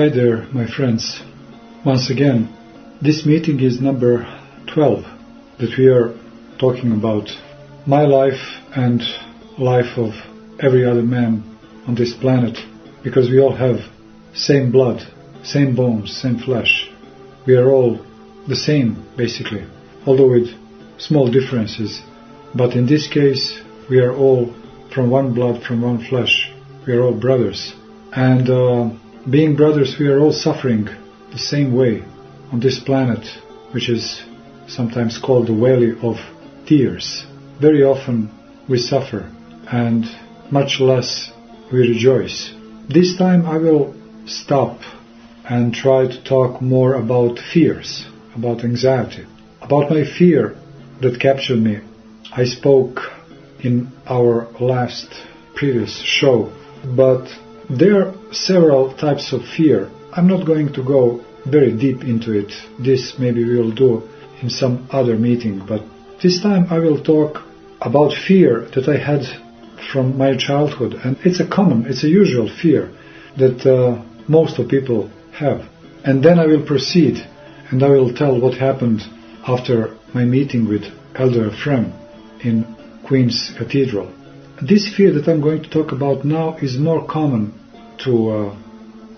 Hi there, my friends. Once again, this meeting is number 12 that we are talking about my life and life of every other man on this planet, because we all have same blood, same bones, same flesh. We are all the same, basically, although with small differences. But in this case, we are all from one blood, from one flesh. We are all brothers. And being brothers, we are all suffering the same way on this planet, which is sometimes called the Valley of Tears. Very often we suffer, and much less we rejoice. This time I will stop and try to talk more about fears, about anxiety, about my fear that captured me. I spoke in our last previous show, but there are several types of fear. I'm not going to go very deep into it. This maybe we will do in some other meeting, but this time I will talk about fear that I had from my childhood, and it's a usual fear that most of people have. And then I will proceed and I will tell what happened after my meeting with Elder Ephraim in Queen's Cathedral. This fear that I'm going to talk about now is more common to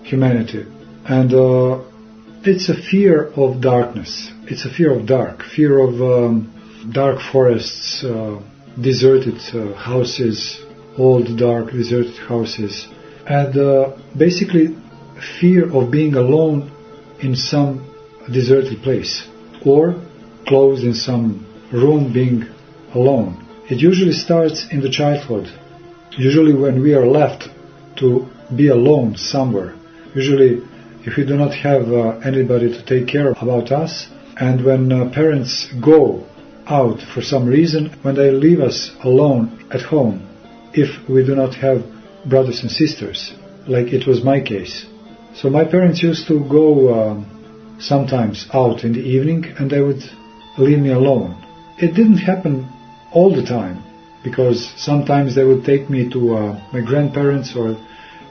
humanity, and it's a fear of darkness. It's a fear of fear of dark forests, deserted houses, old dark deserted houses, and basically fear of being alone in some deserted place or closed in some room being alone. It usually starts in the childhood, usually when we are left to be alone somewhere, usually if we do not have anybody to take care about us, and when parents go out for some reason, when they leave us alone at home, if we do not have brothers and sisters, like it was my case. So my parents used to go sometimes out in the evening and they would leave me alone. It didn't happen all the time, because sometimes they would take me to my grandparents or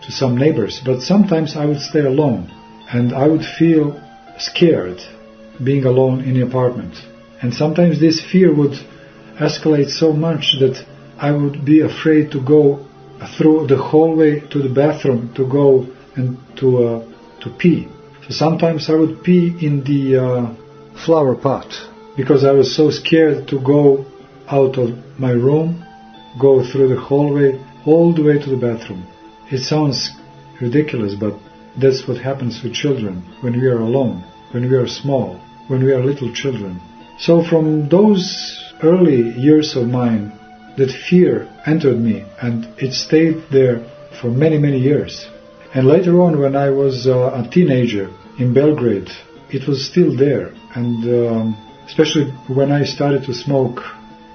to some neighbors, but sometimes I would stay alone and I would feel scared being alone in the apartment. And sometimes this fear would escalate so much that I would be afraid to go through the hallway to the bathroom to go and to pee. So sometimes I would pee in the flower pot because I was so scared to go out of my room, go through the hallway all the way to the bathroom. It sounds ridiculous, but that's what happens with children when we are alone, when we are small, when we are little children. So from those early years of mine, that fear entered me and it stayed there for many, many years. And later on, when I was a teenager in Belgrade, it was still there. And especially when I started to smoke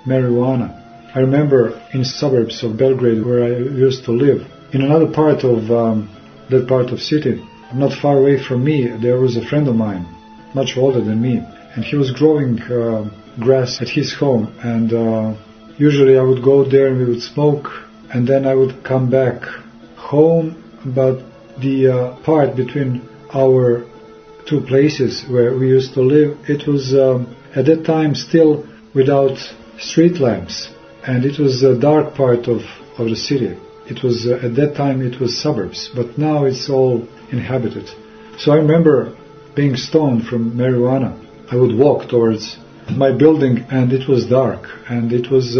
marijuana. I remember in suburbs of Belgrade where I used to live, in another part of that part of city, not far away from me, there was a friend of mine, much older than me, and he was growing grass at his home, and usually I would go there and we would smoke, and then I would come back home, but the part between our two places where we used to live, it was at that time still without street lamps, and it was a dark part of the city. It was at that time it was suburbs, but now it's all inhabited. So I remember being stoned from marijuana. I would walk towards my building and it was dark, and it was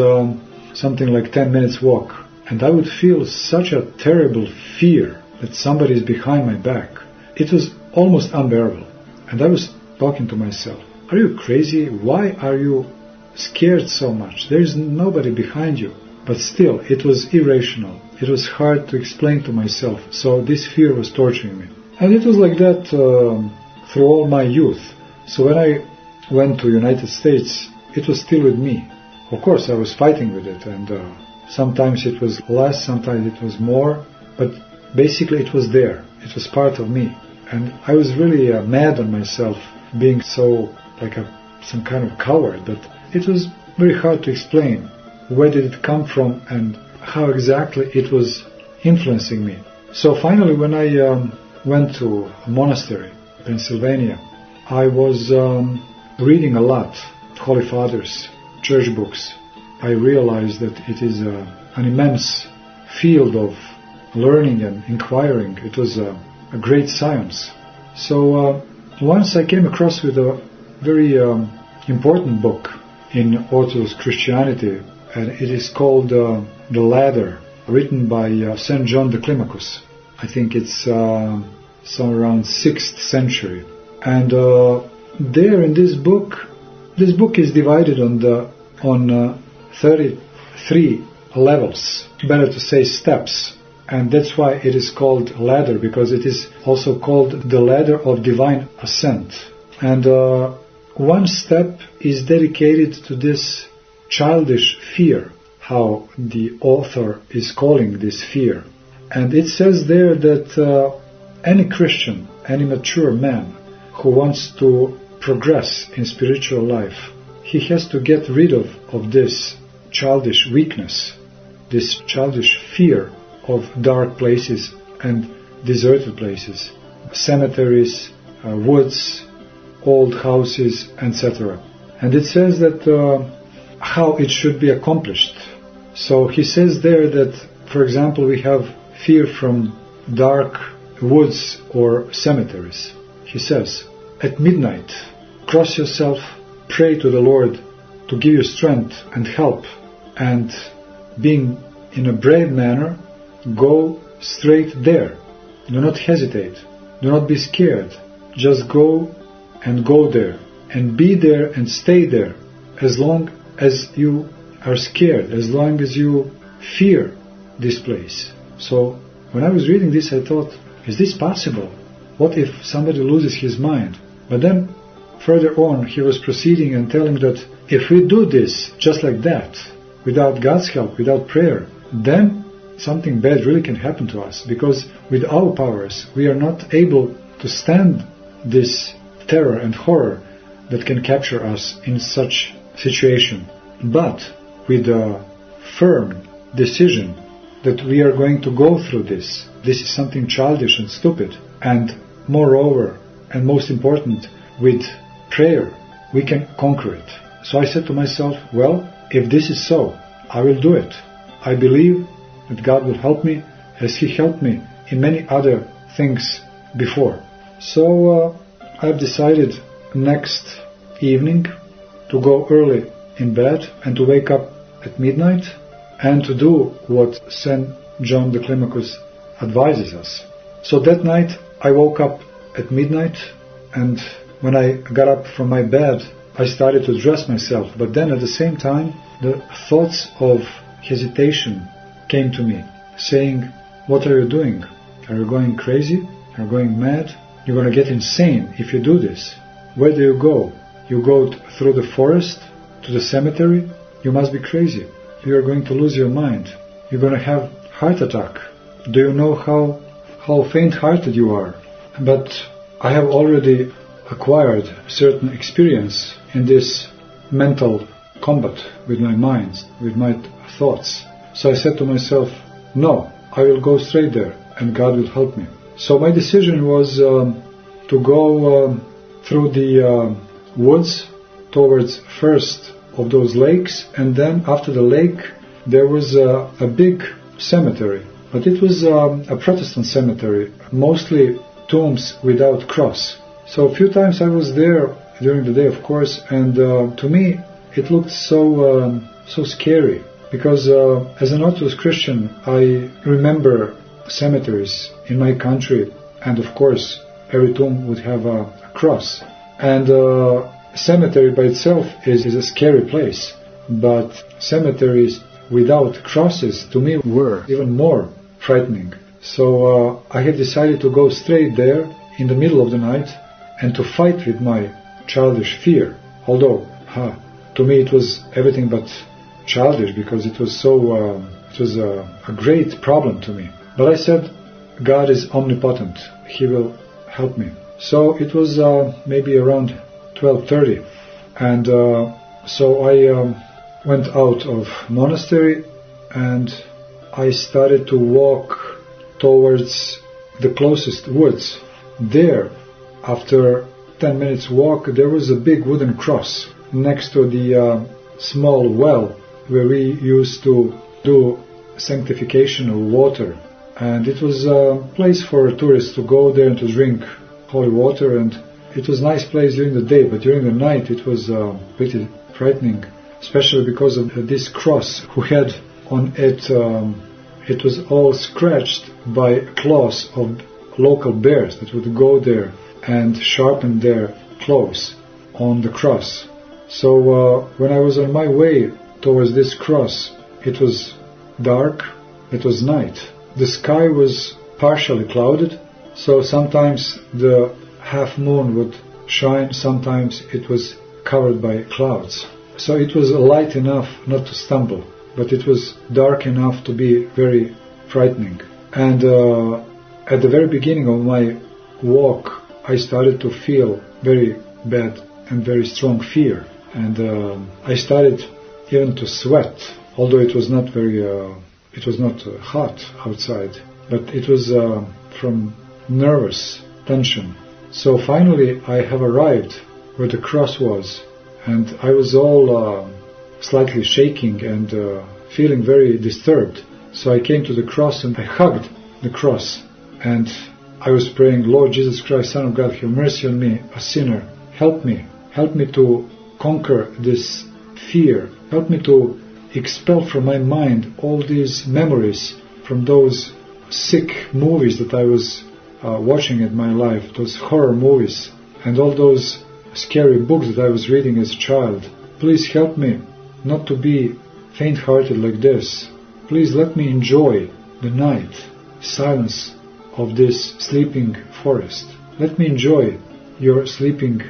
something like 10 minutes walk, and I would feel such a terrible fear that somebody is behind my back. It was almost unbearable, and I was talking to myself, are you crazy? Why are you scared so much? There is nobody behind you. But still, it was irrational. It was hard to explain to myself. So this fear was torturing me. And it was like that through all my youth. So when I went to United States, it was still with me. Of course, I was fighting with it. And sometimes it was less, sometimes it was more. But basically, it was there. It was part of me. And I was really mad on myself being so like some kind of coward. But it was very hard to explain. Where did it come from and how exactly it was influencing me. So finally, when I went to a monastery, Pennsylvania, I was reading a lot, Holy Fathers, church books. I realized that it is an immense field of learning and inquiring. It was a great science. So once I came across with a very important book in Orthodox Christianity, and it is called The Ladder, written by St. John the Climacus. I think it's somewhere around 6th century. And there in this book is divided on 33 levels, better to say steps. And that's why it is called ladder, because it is also called the ladder of divine ascent. And one step is dedicated to this childish fear, how the author is calling this fear. And it says there that any Christian, any mature man who wants to progress in spiritual life, he has to get rid of this childish weakness, this childish fear of dark places and deserted places, cemeteries, woods, old houses, etc. And it says that how it should be accomplished. So he says there that, for example, we have fear from dark woods or cemeteries. He says, at midnight, cross yourself, pray to the Lord to give you strength and help, and being in a brave manner, go straight there. Do not hesitate. Do not be scared. Just go and go there, and be there and stay there as long as you are scared, as long as you fear this place. So when I was reading this, I thought, is this possible? What if somebody loses his mind? But then further on he was proceeding and telling that if we do this just like that, without God's help, without prayer, then something bad really can happen to us, because with our powers we are not able to stand this terror and horror that can capture us in such situation. But with a firm decision that we are going to go through this is something childish and stupid, and moreover, and most important, with prayer we can conquer it. So I said to myself, well, if this is so, I will do it. I believe that God will help me as He helped me in many other things before. So I've decided next evening to go early in bed and to wake up at midnight and to do what St. John the Climacus advises us. So that night I woke up at midnight, and when I got up from my bed I started to dress myself, but then at the same time the thoughts of hesitation came to me, saying, what are you doing? Are you going crazy? Are you going mad? You're going to get insane if you do this. Where do you go? You go through the forest to the cemetery? You must be crazy. You are going to lose your mind. You're going to have heart attack. Do you know how faint-hearted you are? But I have already acquired certain experience in this mental combat with my mind, with my thoughts. So I said to myself, no, I will go straight there and God will help me. So my decision was to go through the woods towards first of those lakes, and then after the lake there was a big cemetery, but it was a Protestant cemetery, mostly tombs without cross. So a few times I was there during the day, of course, and to me it looked so scary, because as an Orthodox Christian I remember cemeteries in my country, and of course every tomb would have a cross, and cemetery by itself is a scary place, but cemeteries without crosses to me were even more frightening. So I had decided to go straight there in the middle of the night and to fight with my childish fear, although to me it was everything but childish, because it was a great problem to me. But I said, God is omnipotent, He will help me. So it was maybe around 12:30, and so I went out of monastery and I started to walk towards the closest woods. There, after 10 minutes walk, there was a big wooden cross next to the small well where we used to do sanctification of water. And it was a place for tourists to go there and to drink holy water, and it was a nice place during the day, but during the night it was pretty frightening, especially because of this cross who had on it, it was all scratched by claws of local bears that would go there and sharpen their claws on the cross. So when I was on my way towards this cross, it was dark, it was night. The sky was partially clouded, so sometimes the half moon would shine, sometimes it was covered by clouds. So it was light enough not to stumble, but it was dark enough to be very frightening. And at the very beginning of my walk, I started to feel very bad and very strong fear. And I started even to sweat, although it was not very, it was not hot outside, but it was from nervous tension. So finally I have arrived where the cross was, and I was all slightly shaking and feeling very disturbed. So I came to the cross and I hugged the cross, and I was praying, Lord Jesus Christ, Son of God, have mercy on me, a sinner. Help me to conquer this fear. Help me to expel from my mind all these memories from those sick movies that I was watching in my life, those horror movies, and all those scary books that I was reading as a child. Please help me not to be faint-hearted like this. Please let me enjoy the night, silence of this sleeping forest. Let me enjoy your sleeping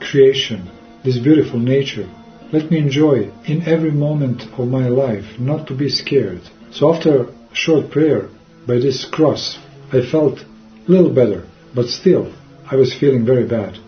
creation, this beautiful nature. Let me enjoy in every moment of my life, not to be scared. So after a short prayer by this cross, I felt a little better, but still I was feeling very bad.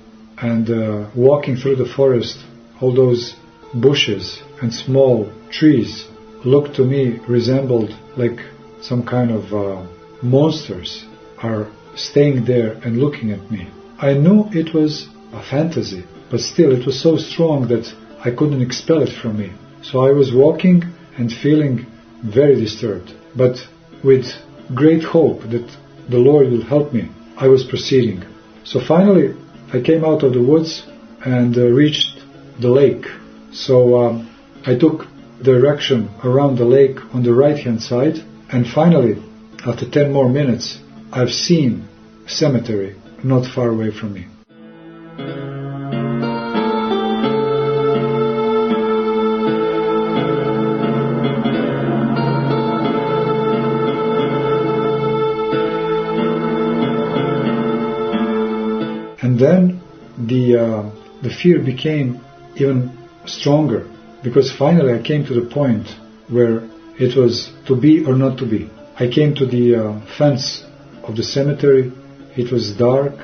And walking through the forest, all those bushes and small trees looked to me, resembled like some kind of monsters are staying there and looking at me. I knew it was a fantasy, but still it was so strong that I couldn't expel it from me. So I was walking and feeling very disturbed, but with great hope that the Lord will help me, I was proceeding. So finally I came out of the woods and reached the lake. So I took direction around the lake on the right hand side, and finally, after 10 more minutes, I've seen a cemetery not far away from me. And then the fear became even stronger, because finally I came to the point where it was to be or not to be. I came to the fence of the cemetery. It was dark,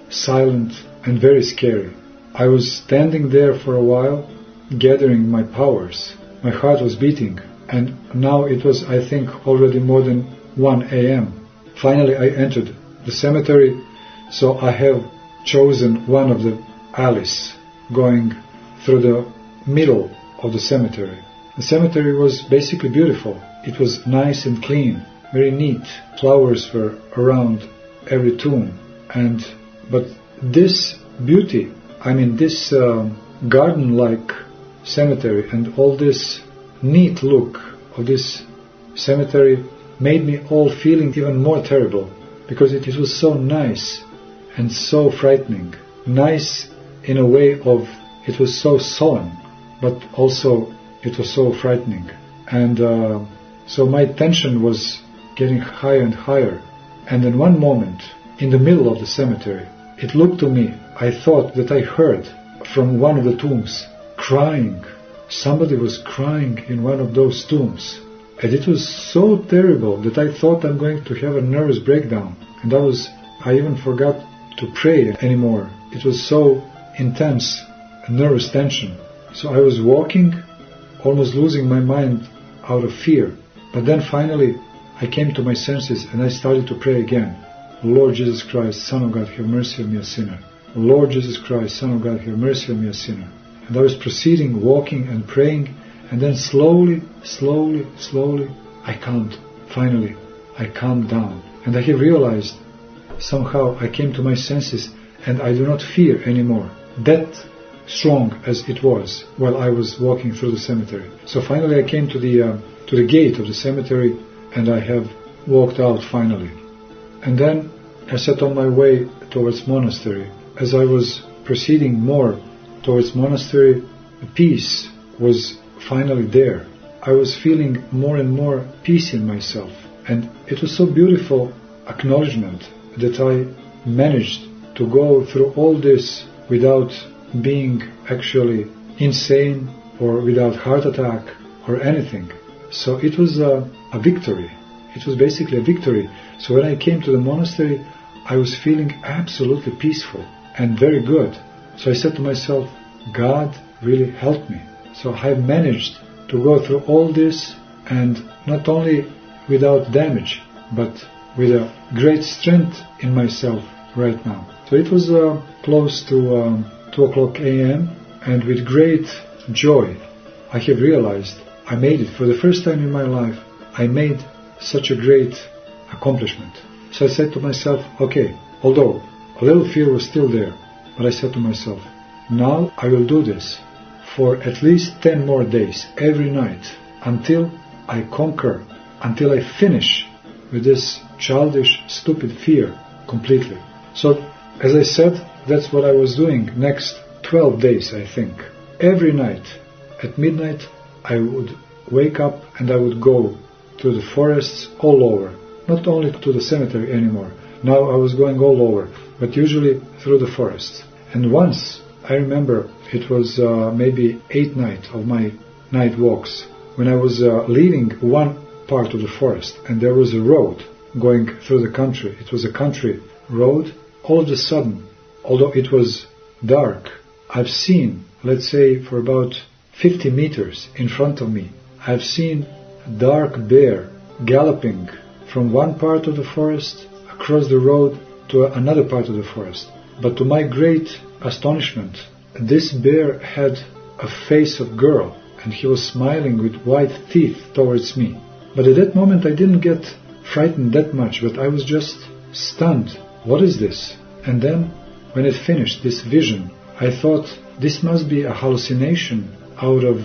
silent, and very scary. I was standing there for a while, gathering my powers. My heart was beating, and now it was, I think, already more than 1 a.m. Finally I entered the cemetery, so I have chosen one of the alleys going through the middle of the cemetery. The cemetery was basically beautiful. It was nice and clean, very neat. Flowers were around every tomb. But this beauty, this garden-like cemetery and all this neat look of this cemetery made me all feeling even more terrible, because it was so nice and so frightening. Nice in a way of it was so solemn, but also it was so frightening. And so my tension was getting higher and higher. And in one moment, in the middle of the cemetery, it looked to me, I thought that I heard from one of the tombs crying. Somebody was crying in one of those tombs. And it was so terrible that I thought I'm going to have a nervous breakdown. And I even forgot to pray anymore. It was so intense, nervous tension. So I was walking, almost losing my mind out of fear. But then finally I came to my senses and I started to pray again. Lord Jesus Christ, Son of God, have mercy on me, a sinner. Lord Jesus Christ, Son of God, have mercy on me, a sinner. And I was proceeding, walking and praying, and then slowly, I calmed. Finally, I calmed down. And I have realized, somehow I came to my senses, and I do not fear anymore. That strong as it was while I was walking through the cemetery. So finally I came to the gate of the cemetery, and I have walked out finally. And then I set on my way towards monastery. As I was proceeding more towards monastery, the peace was finally there. I was feeling more and more peace in myself. And it was so beautiful acknowledgement that I managed to go through all this without being actually insane or without heart attack or anything. So it was a victory. It was basically a victory. So when I came to the monastery, I was feeling absolutely peaceful and very good. So I said to myself, God really helped me. So I managed to go through all this, and not only without damage, but with a great strength in myself right now. So it was close to 2 o'clock a.m. and with great joy I have realized I made it. For the first time in my life, I made such a great accomplishment. So I said to myself, okay, although a little fear was still there, but I said to myself, now I will do this for at least 10 more days, every night, until I conquer, until I finish with this childish, stupid fear completely. So, as I said, that's what I was doing next 12 days, I think. Every night, at midnight, I would wake up and I would go to the forests all over. Not only to the cemetery anymore. Now I was going all over, but usually through the forests. And once, I remember, it was maybe 8th night of my night walks, when I was leaving one part of the forest, and there was a road going through the country. It was a country road. All of a sudden, although it was dark, I've seen, let's say for about 50 meters in front of me, I've seen a dark bear galloping from one part of the forest across the road to another part of the forest. But to my great astonishment, this bear had a face of girl, and he was smiling with white teeth towards me. But at that moment I didn't get frightened that much, but I was just stunned. What is this? And then, when it finished, this vision, I thought this must be a hallucination out of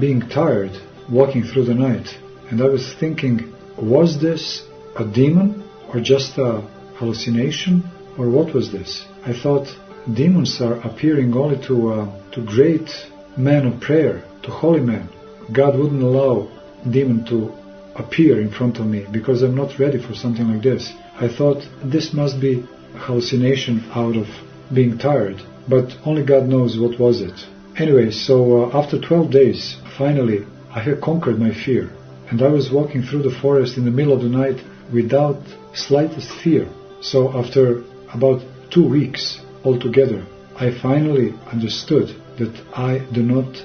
being tired, walking through the night. And I was thinking, was this a demon or just a hallucination, or what was this? I thought demons are appearing only to great men of prayer, to holy men. God wouldn't allow demon to appear in front of me because I'm not ready for something like this. I thought this must be a hallucination out of being tired, but only God knows what was it. Anyway, so after 12 days, finally I had conquered my fear, and I was walking through the forest in the middle of the night without slightest fear. So after about 2 weeks altogether, I finally understood that I do not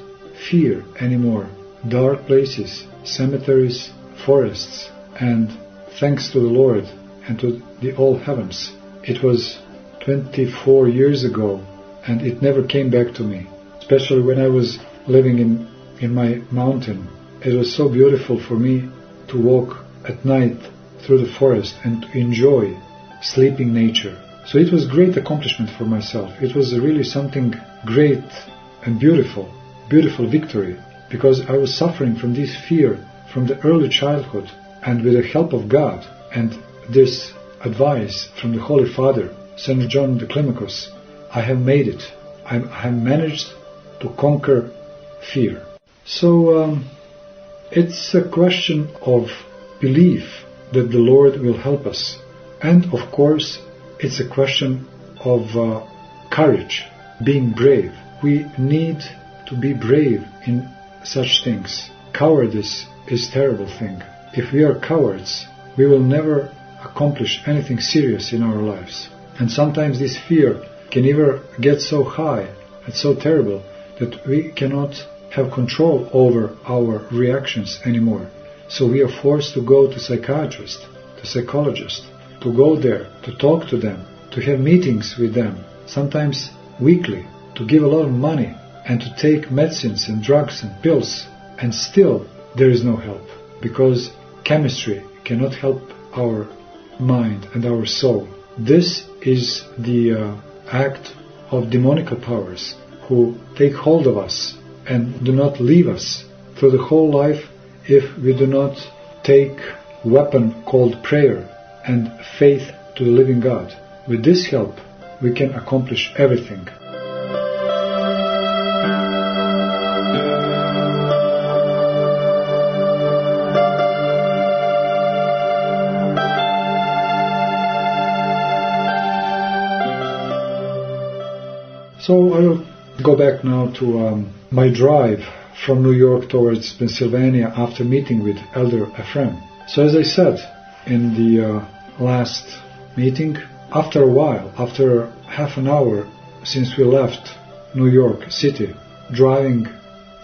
fear anymore dark places, cemeteries, forests, and thanks to the Lord and to the all heavens. It was 24 years ago, and it never came back to me, especially when I was living in my mountain. It was so beautiful for me to walk at night through the forest and to enjoy sleeping nature. So it was a great accomplishment for myself. It was really something great and beautiful victory, because I was suffering from this fear from the early childhood, and with the help of God and this advice from the Holy Father, St. John the Climacus, I have made it. I have managed to conquer fear. So it's a question of belief that the Lord will help us. And of course, it's a question of courage, being brave. We need to be brave in such things. Cowardice is a terrible thing. If we are cowards, we will never accomplish anything serious in our lives. And sometimes this fear can either get so high and so terrible that we cannot have control over our reactions anymore. So we are forced to go to psychiatrist, to psychologist, to go there, to talk to them, to have meetings with them, sometimes weekly, to give a lot of money and to take medicines and drugs and pills, and still there is no help, because chemistry cannot help our mind and our soul. This is the act of demonical powers who take hold of us and do not leave us through the whole life if we do not take weapon called prayer and faith to the living God. With this help, we can accomplish everything. So I will go back now to my drive from New York towards Pennsylvania after meeting with Elder Ephraim. So as I said in the last meeting, after a while, after half an hour since we left New York City, driving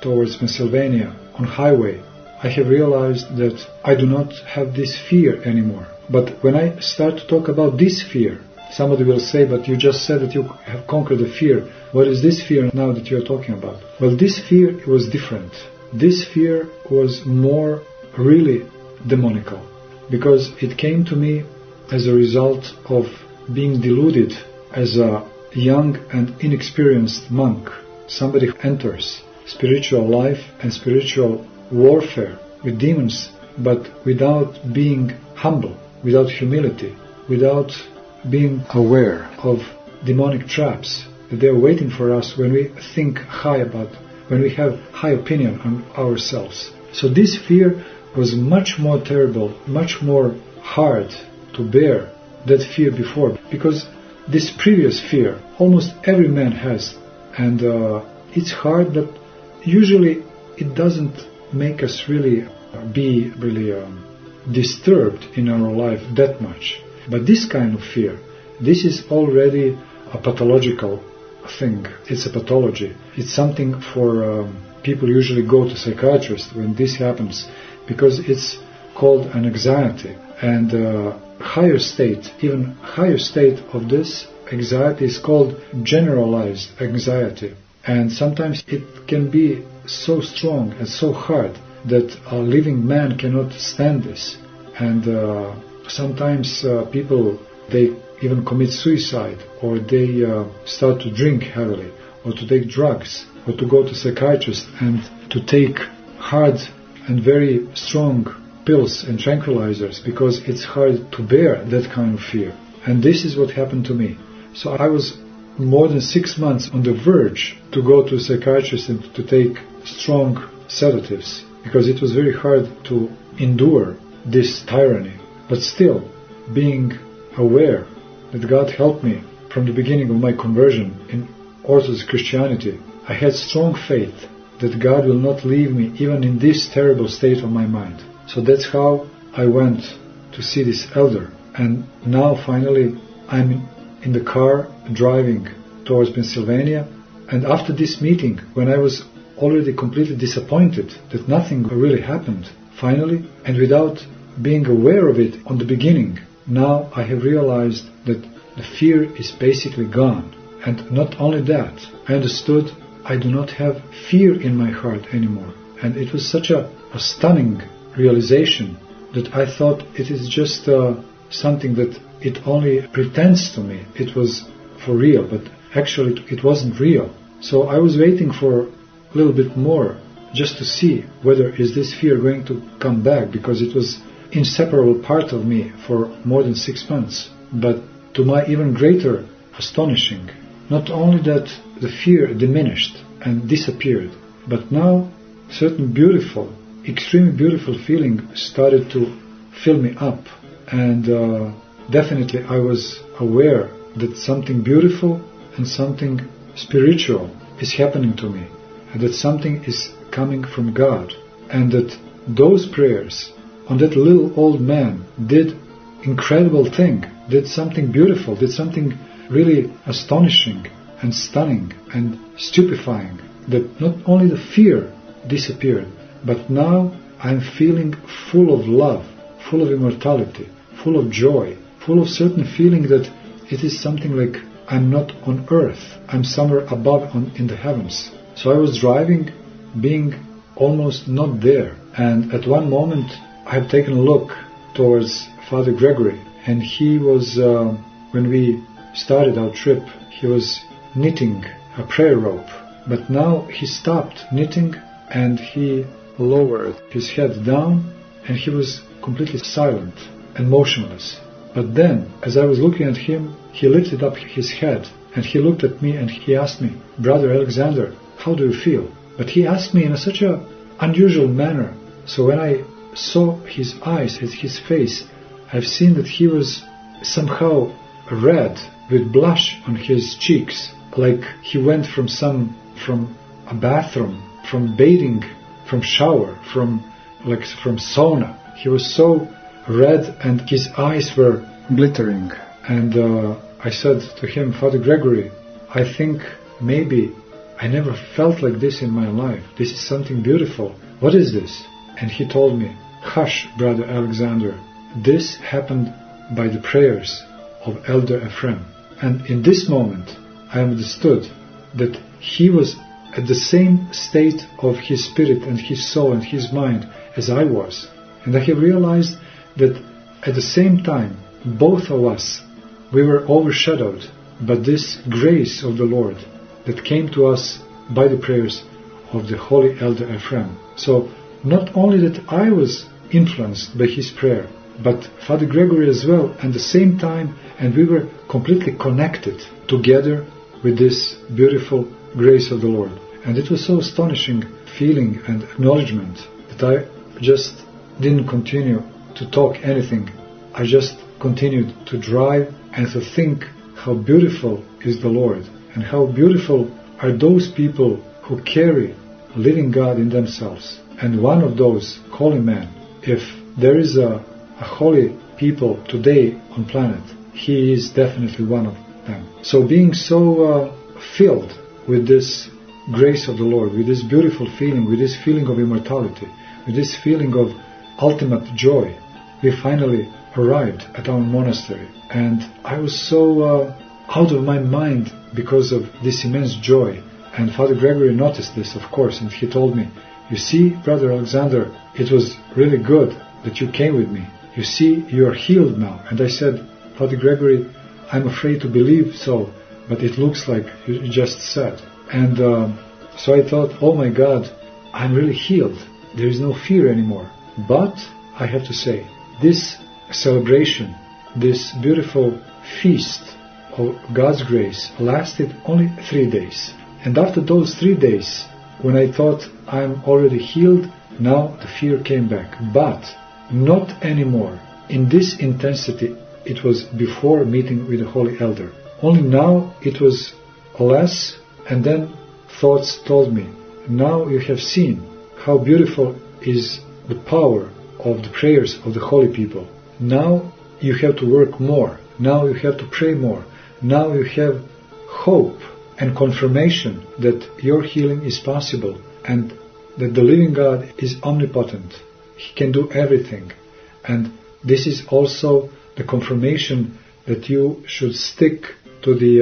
towards Pennsylvania on highway, I have realized that I do not have this fear anymore. But when I start to talk about this fear, somebody will say, but you just said that you have conquered the fear. What is this fear now that you are talking about? Well, this fear was different. This fear was more really demonical, because it came to me as a result of being deluded as a young and inexperienced monk. Somebody who enters spiritual life and spiritual warfare with demons, but without being humble, without humility, without being aware of demonic traps that they are waiting for us when we think high about, when we have high opinion on ourselves. So this fear was much more terrible, much more hard to bear that fear before, because this previous fear almost every man has, and it's hard, but usually it doesn't make us really be disturbed in our life that much. But this kind of fear, this is already a pathological thing. It's a pathology. It's something for people usually go to psychiatrists when this happens, because it's called an anxiety. And higher state, even higher state of this anxiety is called generalized anxiety. And sometimes it can be so strong and so hard that a living man cannot stand this. And sometimes people, they even commit suicide, or they start to drink heavily, or to take drugs, or to go to psychiatrists and to take hard and very strong pills and tranquilizers, because it's hard to bear that kind of fear. And this is what happened to me. So I was more than 6 months on the verge to go to a psychiatrist and to take strong sedatives, because it was very hard to endure this tyranny. But still, being aware that God helped me from the beginning of my conversion in Orthodox Christianity, I had strong faith that God will not leave me even in this terrible state of my mind. So that's how I went to see this elder. And now finally I'm in the car driving towards Pennsylvania. And after this meeting, when I was already completely disappointed that nothing really happened, finally, and without being aware of it on the beginning, now I have realized that the fear is basically gone. And not only that, I understood I do not have fear in my heart anymore. And it was such a stunning realization that I thought it is just something that it only pretends to me. It was for real, but actually it wasn't real. So I was waiting for a little bit more just to see whether is this fear going to come back, because it was inseparable part of me for more than 6 months. But to my even greater astonishing, not only that the fear diminished and disappeared, but now certain beautiful, extremely beautiful feeling started to fill me up. And definitely I was aware that something beautiful and something spiritual is happening to me, and that something is coming from God, and that those prayers on that little old man did incredible thing, did something beautiful, did something really astonishing and stunning and stupefying, that not only the fear disappeared, but now I'm feeling full of love, full of immortality, full of joy, full of certain feeling that it is something like I'm not on earth, I'm somewhere above in the heavens. So I was driving, being almost not there, and at one moment I have taken a look towards Father Gregory, and he was, when we started our trip, he was knitting a prayer rope, but now he stopped knitting and he lowered his head down and he was completely silent and motionless. But then, as I was looking at him, he lifted up his head and he looked at me and he asked me, "Brother Alexander, how do you feel?" But he asked me in such an unusual manner. So when I saw his eyes, his face, I've seen that he was somehow red with blush on his cheeks, like he went from a bathroom, from bathing, from shower, from sauna. He was so red and his eyes were glittering. And I said to him, "Father Gregory, I think maybe I never felt like this in my life. This is something beautiful. What is this?" And he told me, "Hush, Brother Alexander. This happened by the prayers of Elder Ephraim." And in this moment, I understood that he was at the same state of his spirit and his soul and his mind as I was. And I have realized that at the same time, both of us, we were overshadowed by this grace of the Lord that came to us by the prayers of the Holy Elder Ephraim. So not only that I was influenced by his prayer, but Father Gregory as well at the same time, and we were completely connected together with this beautiful grace of the Lord. And it was so astonishing feeling and acknowledgement that I just didn't continue to talk anything. I just continued to drive and to think how beautiful is the Lord and how beautiful are those people who carry living God in themselves. And one of those holy men, if there is a holy people today on planet, he is definitely one of them. So being so filled with this grace of the Lord, with this beautiful feeling, with this feeling of immortality, with this feeling of ultimate joy, we finally arrived at our monastery. And I was so out of my mind because of this immense joy. And Father Gregory noticed this, of course, and he told me, "You see, Brother Alexander, it was really good that you came with me. You see, you are healed now." And I said, "Father Gregory, I'm afraid to believe so, but it looks like you just said." And so I thought, "Oh my God, I'm really healed. There is no fear anymore." But I have to say, this celebration, this beautiful feast of God's grace lasted only 3 days. And after those 3 days, when I thought I'm already healed, now the fear came back. But not anymore. In this intensity, it was before meeting with the Holy Elder. Only now it was less, and then thoughts told me, "Now you have seen how beautiful is the power of the prayers of the holy people. Now you have to work more. Now you have to pray more. Now you have hope and confirmation that your healing is possible and that the living God is omnipotent. He can do everything. And this is also the confirmation that you should stick to the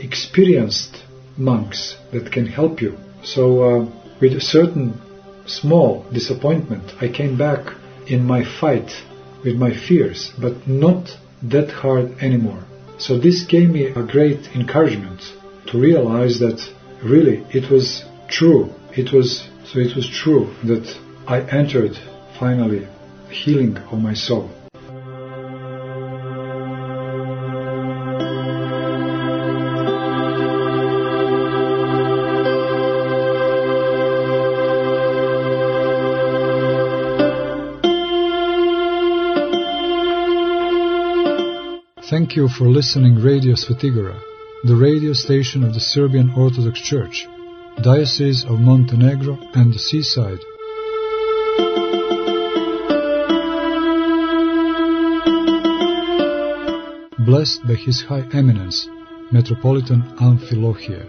experienced monks that can help you." So with a certain small disappointment, I came back in my fight with my fears, but not that hard anymore. So this gave me a great encouragement to realize that really it was true. It was true that I entered finally healing of my soul. Thank you for listening Radio Svetigora, the radio station of the Serbian Orthodox Church, Diocese of Monte Negro and the Seaside. Blessed by His High Eminence, Metropolitan Amphilohia.